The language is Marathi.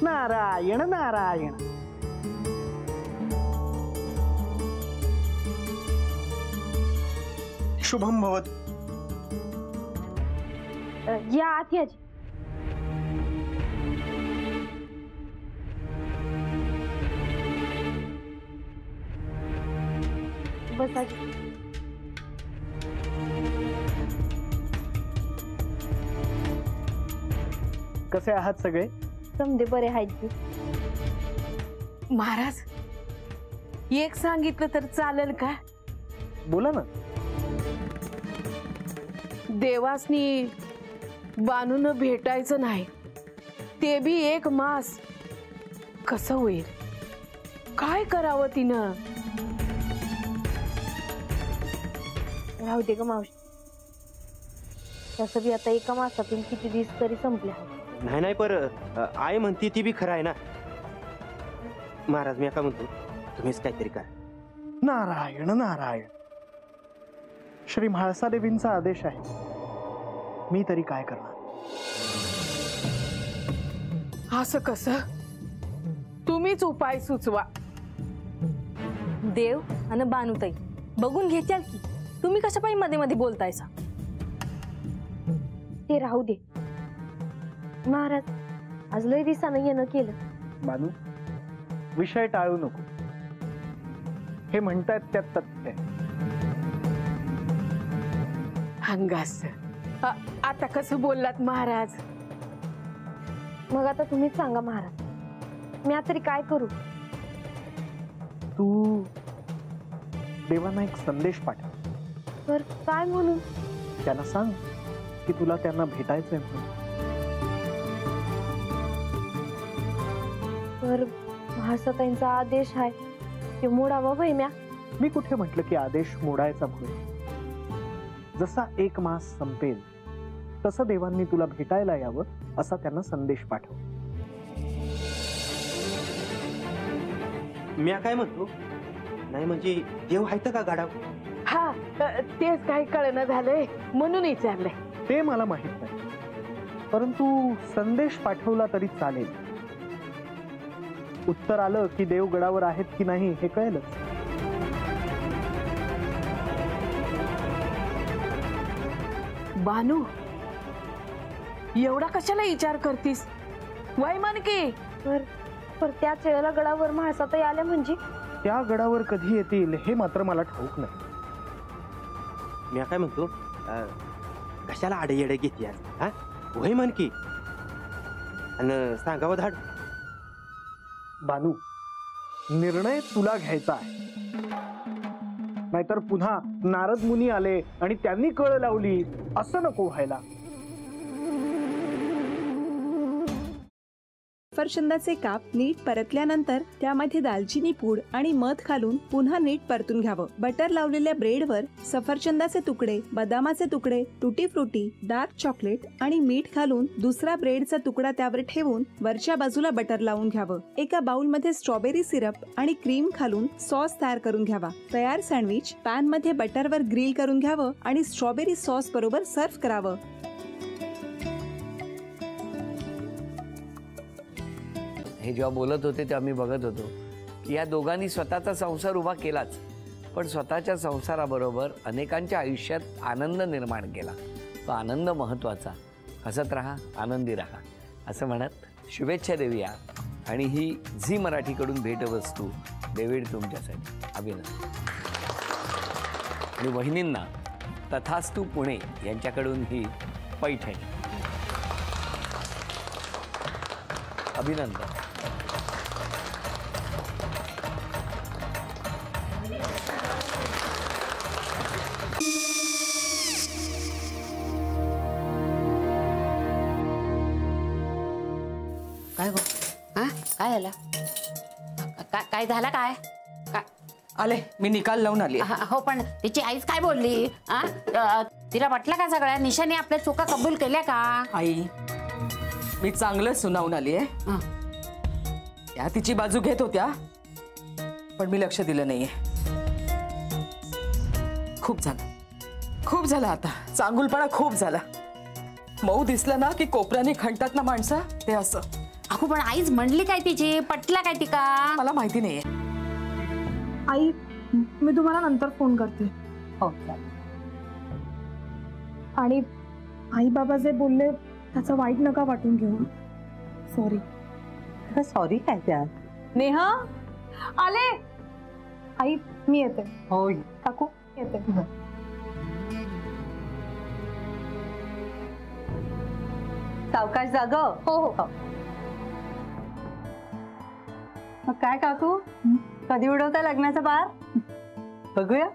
नारायण नारायण। शुभम भवत। या आत या जी। बसा जी। कसे आहात सगळे? समजे बरे आहेत जी। महाराज एक सांगितलं तर चालेल का? बोला ना। देवासनी बानून भेटायचं नाही, ते बी 1 मास कसं होईल? काय करावं तिनं? राहू दे ग मावशी, तसं बी आता 1 मासातून किती दिवस तरी संपले आहेत। नाही नाही, पर आई म्हणती ती बी खरं आहे ना। महाराज मी काय म्हणतो, तुम्हीच काहीतरी करा। नारायण नारायण। श्री म्हाळसा देवींचा आदेश आहे, मी तरी काय करणार? असं कसं? तुम्हीच उपाय सुचवा। देव आणि बानुताई बघून घेत्याल की, तुम्ही कशा पायी मध्ये मध्ये बोलतायसा? ते राहू दे महाराज, आज लय दिवसानं येणं केलं। बानू, विषय टाळू नको, हे म्हणतायत त्यात तथ्य आहे। हंगास आता कसं बोललात महाराज? मग आता तुम्हीच सांगा महाराज, मी आता तरी काय करू? तू देवांना एक संदेश पाठव। तर काय म्हणून? त्यांना सांग की तुला त्यांना भेटायचंय म्हणून। तर म्हाळसाताईंचा आदेश आहे, ते मोडावा भाई म्या। मी कुठे म्हटलं की आदेश मोडायचा म्हणून? जसा 1 मास संपेल तसं देवांनी तुला भेटायला यावं असा त्यांना संदेश पाठव। मी काय म्हणतो, नाही म्हणजे देव आहेत का गाडा? हा तेच काही कळणं झालंय म्हणून विचारलंय। ते मला माहित नाही, परंतु संदेश पाठवला तरी चालेल। उत्तर आलं की देव गडावर आहेत की नाही हे कळेलच। बानू एवढा कशाला विचार करतीस? वय मन की पर त्याच वेळेला गडावर म्हाळसाताई आल्या म्हणजे? त्या गडावर कधी येतील हे मात्र मला ठाऊक नाही। मी काय म्हणतो, कशाला आडेयडे घेते आज? हा वय मन की, आणि सांगावं धाड। बानू, निर्णय तुला घ्यायचा आहे, नाहीतर पुन्हा नारद मुनी आले आणि त्यांनी कळ लावली असं नको व्हायला। सफरचंदाचे काप नीट परतल्यानंतर त्यामध्ये दालचिनी पूड आणि मध घालून पुन्हा नीट परतून घ्यावं। बटर लावलेल्या ब्रेडवर सफरचंदाचे तुकडे, बदामाचे तुकडे, टुटी फ्रुटी, डार्क चॉकलेट आणि मीठ घालून दुसरा ब्रेडचा तुकडा त्यावर ठेवून वरच्या बाजूला बटर लावून घ्यावं। एका बाउलमध्ये स्ट्रॉबेरी सिरप आणि क्रीम घालून सॉस तयार करून घ्यावा। तयार सँडविच पॅन मध्ये बटरवर ग्रिल करून घ्यावं आणि स्ट्रॉबेरी सॉस बरोबर सर्व्ह करावं। हे जेव्हा बोलत होते तेव्हा मी बघत होतो की या दोघांनी स्वतःचा संसार उभा केलाच, पण स्वतःच्या संसाराबरोबर अनेकांच्या आयुष्यात आनंद निर्माण केला। तो आनंद महत्त्वाचा। हसत राहा, आनंदी राहा असं म्हणत शुभेच्छा देऊया। आणि ही झी मराठीकडून भेटवस्तू डेव्हिड तुमच्यासाठी। अभिनंदन। आणि वहिनींना तथास्तु पुणे यांच्याकडून ही पैठणी। अभिनंदन। काय गो? काय झालं? काय झालं? काय आले, मी निकाल लावून आली। हो, पण तिची आईच काय बोलली? तिला वाटलं का सगळ्या निशाने आपल्या चुका कबूल केल्या का? आई, मी चांगलं सुनावून आली आहे। त्या तिची बाजू घेत होत्या, पण मी लक्ष दिलं नाहीये। खूप झालं आता, चांगुलपणा खूप झाला। मऊ दिसलं ना की कोपऱ्याने खणतात ना माणसं, ते असं काकू पण आईच म्हणली काय तिची, पटला काय तिका? मला माहिती नाहीये. आई मी तुम्हाला नंतर फोन करते. हो आणि आई बाबा जे बोलले त्याचं वाईट नका वाटून घेऊ. सॉरी. सॉरी काय त्या? नेहा आले. आई मी येते. होय काकू येते. सावकाश जाग. हो हो. मग काय काकू, कधी उडवता लग्नाचा बार? बघूया.